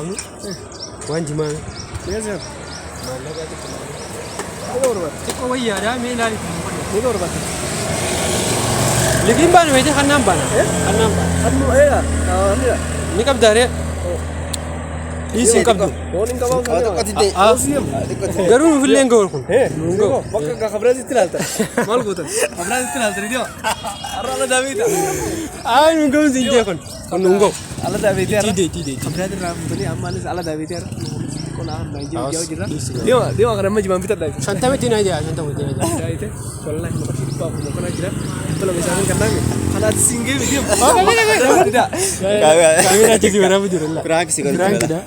kamu. Wanti mana? Biasa. Mallaqa xiqqoo. Ini berapa? Xiqqoo wayyaadhaa mee ilaali. Ini berapa? Ligiin baana beekte kannaan baana. Kannaan baana. Anu ya. Ini ya. Ni qabdaare. Dhiisiin qabdu. Morning kau mau Ada sama? kati Ah. Museum. Garuu nuufillee hin ga'u kun. Nunggu. Bakka gak kabar sih tilalta. Mal gutan. Kabar sih tilalta dia. Arala David. Aa nu ga'u siin jee kun. Kun nu ga'u. Ala David ya. Tidee. Kabar sih ram. Tadi amanis ala David ya. Kona main Awas, jauh jira. isi. Dia akan nama jumpa kita dah. Shantamatti na jaa shantamatti na jaa. Itu. Wallahi mau kasih kau mau kena jira. Kalau misalnya kena kana singgih dia. Tidak. Kami na jisi warabu jiralla. Prank sih kan. Prank tidak.